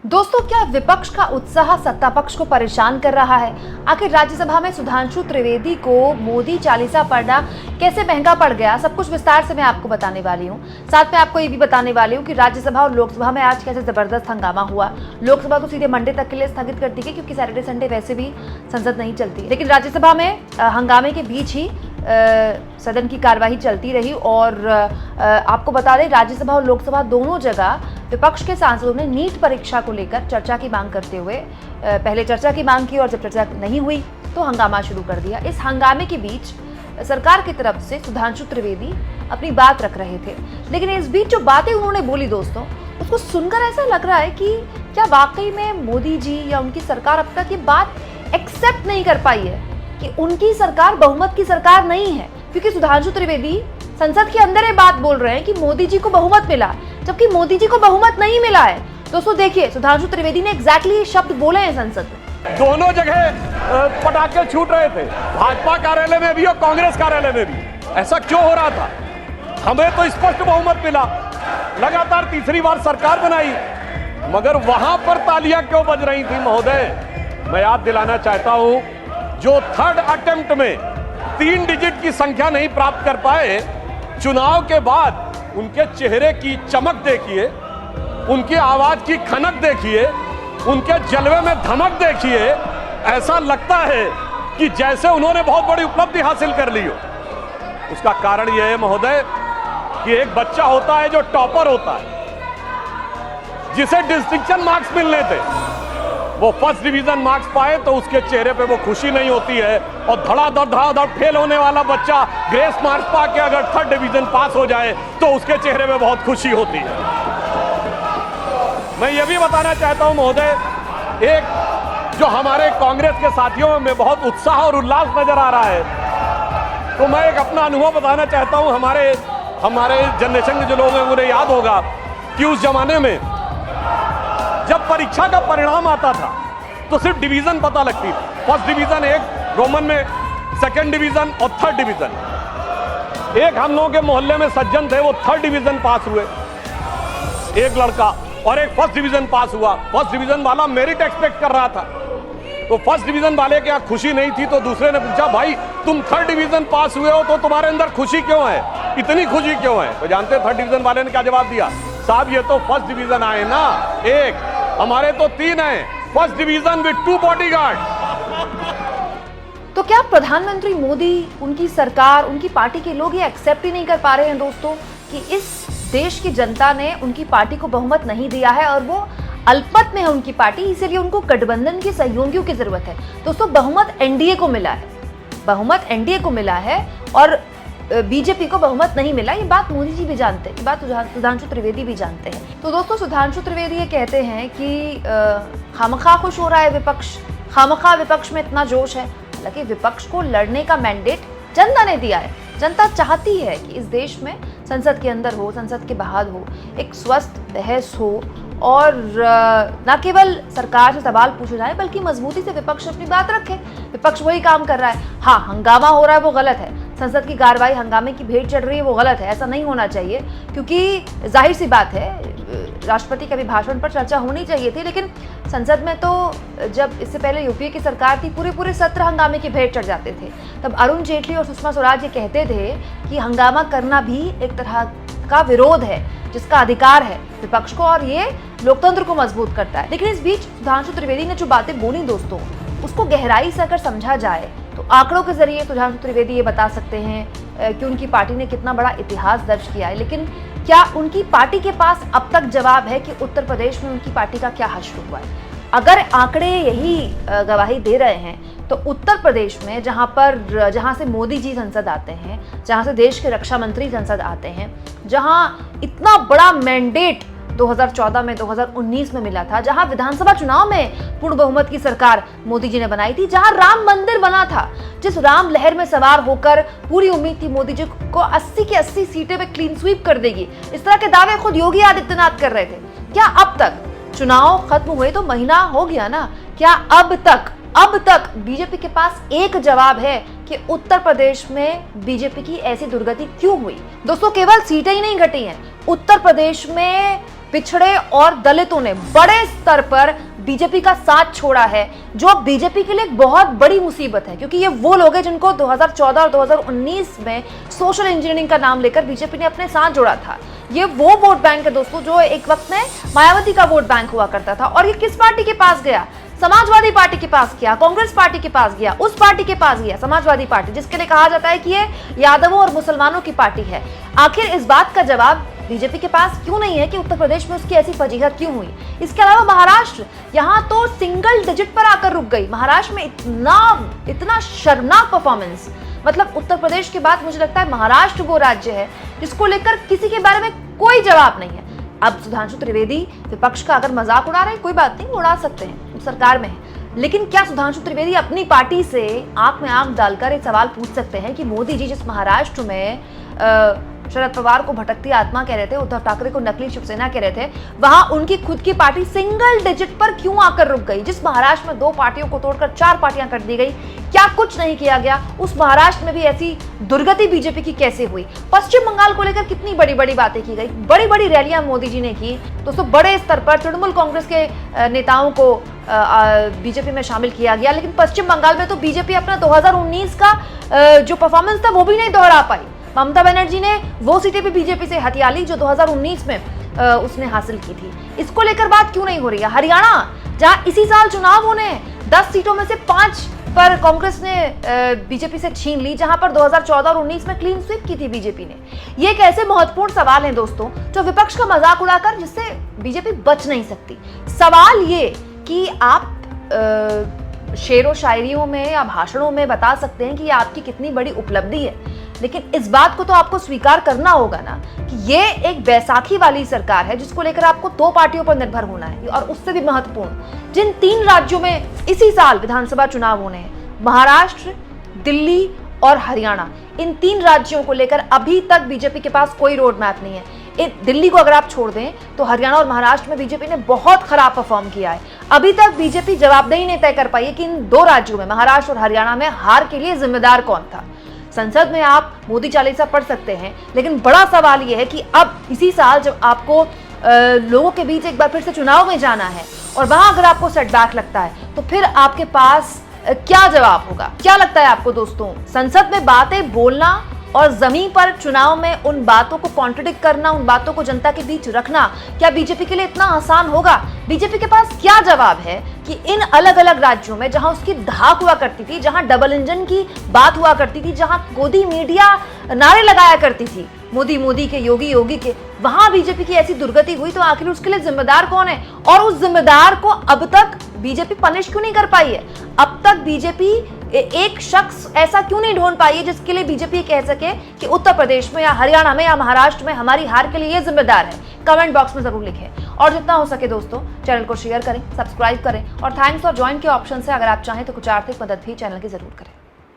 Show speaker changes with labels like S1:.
S1: दोस्तों, क्या विपक्ष का उत्साह सत्ता पक्ष को परेशान कर रहा है? आखिर राज्यसभा में सुधांशु त्रिवेदी को मोदी चालीसा पढ़ना कैसे महंगा पड़ गया? सब कुछ विस्तार से मैं आपको बताने वाली हूँ। साथ में आपको ये भी बताने वाली हूँ कि राज्यसभा और लोकसभा में आज कैसे जबरदस्त हंगामा हुआ। लोकसभा तो सीधे मंडे तक के लिए स्थगित कर दी गई क्योंकि सैटरडे संडे वैसे भी संसद नहीं चलती, लेकिन राज्यसभा में हंगामे के बीच ही सदन की कार्यवाही चलती रही। और आपको बता दें, राज्यसभा और लोकसभा दोनों जगह विपक्ष के सांसदों ने नीट परीक्षा को लेकर चर्चा की मांग करते हुए पहले चर्चा की मांग की और जब चर्चा नहीं हुई तो हंगामा शुरू कर दिया। इस हंगामे के बीच सरकार की तरफ से सुधांशु त्रिवेदी अपनी बात रख रहे थे, लेकिन इस बीच जो बातें उन्होंने बोली दोस्तों, उसको सुनकर ऐसा लग रहा है कि क्या वाकई में मोदी जी या उनकी सरकार अब तक ये बात एक्सेप्ट नहीं कर पाई है कि उनकी सरकार बहुमत की सरकार नहीं है। क्योंकि सुधांशु त्रिवेदी संसद के अंदर ये बात बोल रहे हैं कि मोदी जी को बहुमत मिला, जबकि मोदी जी को बहुमत नहीं मिला है। दोस्तों देखिए, सुधांशु त्रिवेदी ने एग्जैक्टली ये शब्द बोले हैं संसद में।
S2: दोनों जगह पटाखे छूट रहे थे, भाजपा कार्यालय में भी और कांग्रेस कार्यालय में भी। ऐसा क्यों हो रहा था? हमें तो स्पष्ट बहुमत मिला, लगातार तीसरी बार सरकार बनाई, मगर वहां पर तालियां क्यों बज रही थी महोदय? मैं याद दिलाना चाहता हूं, जो थर्ड अटेम्प्ट में 3 डिजिट की संख्या नहीं प्राप्त कर पाए, चुनाव के बाद उनके चेहरे की चमक देखिए, उनकी आवाज की खनक देखिए, उनके जलवे में धमक देखिए। ऐसा लगता है कि जैसे उन्होंने बहुत बड़ी उपलब्धि हासिल कर ली हो। उसका कारण यह है महोदय कि एक बच्चा होता है जो टॉपर होता है, जिसे डिस्टिंक्शन मार्क्स मिलने थे, वो फर्स्ट डिवीजन मार्क्स पाए तो उसके चेहरे पे वो खुशी नहीं होती है, और धड़ाधड़ फेल होने वाला बच्चा ग्रेस मार्क्स पा के अगर थर्ड डिवीजन पास हो जाए तो उसके चेहरे पे बहुत खुशी होती है। मैं ये भी बताना चाहता हूं महोदय, एक जो हमारे कांग्रेस के साथियों में बहुत उत्साह और उल्लास नजर आ रहा है, तो मैं एक अपना अनुभव बताना चाहता हूं। हमारे जनरेशन के जो लोग हैं उन्हें याद होगा कि उस जमाने में जब परीक्षा का परिणाम आता था तो सिर्फ डिवीजन पता लगती थी। फर्स्ट डिवीजन एक, रोमन में सेकंड डिवीजन और थर्ड डिवीजन। एक हम लोगों के मोहल्ले में सज्जन थे, वो थर्ड डिवीजन पास हुए, एक लड़का, और एक फर्स्ट डिवीजन पास हुआ। फर्स्ट डिवीजन वाला मेरिट एक्सपेक्ट कर रहा था, तो फर्स्ट डिवीजन वाले के यहाँ खुशी नहीं थी, तो दूसरे ने पूछा, भाई तुम थर्ड डिवीजन पास हुए हो तो तुम्हारे अंदर खुशी क्यों है, इतनी खुशी क्यों है? तो जानते हैं थर्ड डिवीजन वाले ने क्या जवाब दिया? साहब ये तो फर्स्ट डिवीजन आए ना, एक, हमारे तो 3 हैं, फर्स्ट डिवीजन विद 2 बॉडीगार्ड।
S1: तो क्या प्रधानमंत्री मोदी, उनकी सरकार, उनकी पार्टी के लोग ये एक्सेप्ट ही नहीं कर पा रहे हैं दोस्तों कि इस देश की जनता ने उनकी पार्टी को बहुमत नहीं दिया है और वो अल्पमत में है उनकी पार्टी, इसीलिए उनको गठबंधन के सहयोगियों की जरूरत है। दोस्तों बहुमत एनडीए को मिला है, बहुमत एनडीए को मिला है और बीजेपी को बहुमत नहीं मिला। ये बात मोदी जी भी जानते हैं, ये बात सुधांशु त्रिवेदी भी जानते हैं। तो दोस्तों सुधांशु त्रिवेदी ये कहते हैं कि खामखा खुश हो रहा है विपक्ष, खामखा विपक्ष में इतना जोश है। हालांकि विपक्ष को लड़ने का मैंडेट जनता ने दिया है। जनता चाहती है कि इस देश में संसद के अंदर हो, संसद के बाहर हो, एक स्वस्थ बहस हो और न केवल सरकार से सवाल पूछे जाए बल्कि मजबूती से विपक्ष अपनी बात रखे। विपक्ष वही काम कर रहा है। हाँ, हंगामा हो रहा है वो गलत है, संसद की कार्रवाई हंगामे की भेंट चढ़ रही है वो गलत है, ऐसा नहीं होना चाहिए। क्योंकि जाहिर सी बात है, राष्ट्रपति के अभिभाषण पर चर्चा होनी चाहिए थी, लेकिन संसद में तो जब इससे पहले यूपीए की सरकार थी, पूरे सत्र हंगामे की भेंट चढ़ जाते थे। तब अरुण जेटली और सुषमा स्वराज ये कहते थे कि हंगामा करना भी एक तरह का विरोध है, जिसका अधिकार है विपक्ष को, और ये लोकतंत्र को मजबूत करता है। लेकिन इस बीच सुधांशु त्रिवेदी ने जो बातें बोली दोस्तों, उसको गहराई से अगर समझा जाए तो आंकड़ों के जरिए सुधांशु त्रिवेदी ये बता सकते हैं कि उनकी पार्टी ने कितना बड़ा इतिहास दर्ज किया है। लेकिन क्या उनकी पार्टी के पास अब तक जवाब है कि उत्तर प्रदेश में उनकी पार्टी का क्या हश्र हुआ है? अगर आंकड़े यही गवाही दे रहे हैं तो उत्तर प्रदेश में जहां से मोदी जी संसद आते हैं, जहां से देश के रक्षा मंत्री संसद आते हैं, जहां इतना बड़ा मैंडेट 2014 में 2019 में मिला था, जहां विधानसभा चुनाव में पूर्ण बहुमत की सरकार मोदी जी ने बनाई थी, जहां राम मंदिर बना था, जिस राम लहर में सवार होकर पूरी उम्मीद थी मोदी जी को 80 की 80 सीटें पे क्लीन स्वीप कर देगी, इस तरह के दावे खुद योगी आदित्यनाथ कर रहे थे। क्या अब तक चुनाव खत्म हुए तो महीना हो गया ना, क्या अब तक बीजेपी के पास एक जवाब है कि उत्तर प्रदेश में बीजेपी की ऐसी दुर्गति क्यों हुई? दोस्तों केवल सीटें ही नहीं घटी हैं, उत्तर प्रदेश में पिछड़े और दलितों ने बड़े स्तर पर बीजेपी का साथ छोड़ा है, जो बीजेपी के लिए एक बहुत बड़ी मुसीबत है, क्योंकि ये वो लोग हैं जिनको 2014 और 2019 में सोशल इंजीनियरिंग का नाम लेकर बीजेपी ने अपने साथ जोड़ा था। ये वो वोट बैंक है दोस्तों जो एक वक्त में मायावती का वोट बैंक हुआ करता था। और ये किस पार्टी के पास गया? समाजवादी पार्टी के पास गया, कांग्रेस पार्टी के पास गया, उस पार्टी के पास गया, समाजवादी पार्टी, जिसके लिए कहा जाता है कि ये यादवों और मुसलमानों की पार्टी है। आखिर इस बात का जवाब बीजेपी के पास क्यों नहीं है कि उत्तर प्रदेश में उसकी ऐसी फजीहत क्यों हुई? इसके अलावा महाराष्ट्र, यहाँ तो सिंगल डिजिट पर आकर रुक गई। महाराष्ट्र में इतना शर्मनाक परफॉर्मेंस, मतलब उत्तर प्रदेश के बाद मुझे लगता है महाराष्ट्र वो राज्य है जिसको लेकर किसी के बारे में कोई जवाब नहीं है। अब सुधांशु त्रिवेदी विपक्ष का अगर मजाक उड़ा रहे हैं, कोई बात नहीं, उड़ा सकते हैं, सरकार में है। लेकिन क्या सुधांशु त्रिवेदी अपनी पार्टी से आंख में आंख डालकर एक सवाल पूछ सकते हैं कि मोदी जी जिस महाराष्ट्र में शरद पवार को भटकती आत्मा कह रहे थे, उद्धव ठाकरे को नकली शिवसेना कह रहे थे, वहां उनकी खुद की पार्टी सिंगल डिजिट पर क्यों आकर रुक गई? जिस महाराष्ट्र में 2 पार्टियों को तोड़कर 4 पार्टियां कर दी गई, क्या कुछ नहीं किया गया? उस महाराष्ट्र में भी ऐसी दुर्गति बीजेपी की कैसे हुई? पश्चिम बंगाल को लेकर कितनी बड़ी बड़ी बातें की गई, बड़ी बड़ी रैलियां मोदी जी ने की। दोस्तों, बड़े स्तर पर तृणमूल कांग्रेस के नेताओं को बीजेपी में शामिल किया गया, लेकिन पश्चिम बंगाल में तो बीजेपी अपना 2019 का जो परफॉर्मेंस था वो भी नहीं दोहरा पाई। ममता बनर्जी ने वो सीटें भी बीजेपी से हथिया ली जो 2019 में उसने हासिल की थी। इसको लेकर बात क्यों नहीं हो रही है? हरियाणा, जहां इसी साल चुनाव होने हैं, 10 सीटों में से 5 पर कांग्रेस ने बीजेपी से छीन ली, जहां पर 2014 और 19 में क्लीन स्वीप की थी बीजेपी ने। ये एक ऐसे महत्वपूर्ण सवाल हैं दोस्तों जो विपक्ष का मजाक उड़ाकर जिससे बीजेपी बच नहीं सकती। सवाल ये कि आप शेरो शायरियों में या भाषणों में बता सकते हैं कि ये आपकी कितनी बड़ी उपलब्धि है, लेकिन इस बात को तो आपको स्वीकार करना होगा ना कि ये एक बैसाखी वाली सरकार है जिसको लेकर आपको 2 पार्टियों पर निर्भर होना है। और उससे भी महत्वपूर्ण, जिन 3 राज्यों में इसी साल विधानसभा चुनाव होने हैं, महाराष्ट्र, दिल्ली और हरियाणा, इन 3 राज्यों को लेकर अभी तक बीजेपी के पास कोई रोड मैप नहीं है। दिल्ली को अगर आप छोड़ दें तो हरियाणा और महाराष्ट्र में बीजेपी ने बहुत खराब परफॉर्म किया है। अभी तक बीजेपी जवाबदेही नहीं तय कर पाई है कि इन 2 राज्यों में, महाराष्ट्र और हरियाणा में, हार के लिए जिम्मेदार कौन था। संसद में आप मोदी चालीसा पढ़ सकते हैं, लेकिन बड़ा सवाल यह है कि अब इसी साल जब आपको लोगों के बीच एक बार फिर से चुनाव में जाना है और वहां अगर आपको सेटबैक लगता है तो फिर आपके पास क्या जवाब होगा? क्या लगता है आपको दोस्तों? संसद में बातें बोलना और जमीन पर चुनाव में उन बातों को कॉन्ट्रडिक्ट करना, उन बातों को जनता के बीच रखना, क्या बीजेपी के लिए इतना आसान होगा? बीजेपी के पास क्या जवाब है कि इन अलग अलग राज्यों में जहां उसकी धाक हुआ करती थी, जहां डबल इंजन की बात हुआ करती थी, जहां गोदी मीडिया नारे लगाया करती थी, मोदी मोदी के, योगी योगी के, वहां बीजेपी की ऐसी दुर्गति हुई तो आखिर उसके लिए जिम्मेदार कौन है? और उस जिम्मेदार को अब तक बीजेपी पनिश क्यों नहीं कर पाई है? अब तक बीजेपी एक शख्स ऐसा क्यों नहीं ढूंढ पाई है जिसके लिए बीजेपी कह सके कि उत्तर प्रदेश में या हरियाणा में या महाराष्ट्र में हमारी हार के लिए ये जिम्मेदार है? कमेंट बॉक्स में जरूर लिखें और जितना हो सके दोस्तों चैनल को शेयर करें, सब्सक्राइब करें और थैंक्स और ज्वाइन के ऑप्शन से अगर आप चाहें तो कुछ आर्थिक मदद भी चैनल की जरूर करें।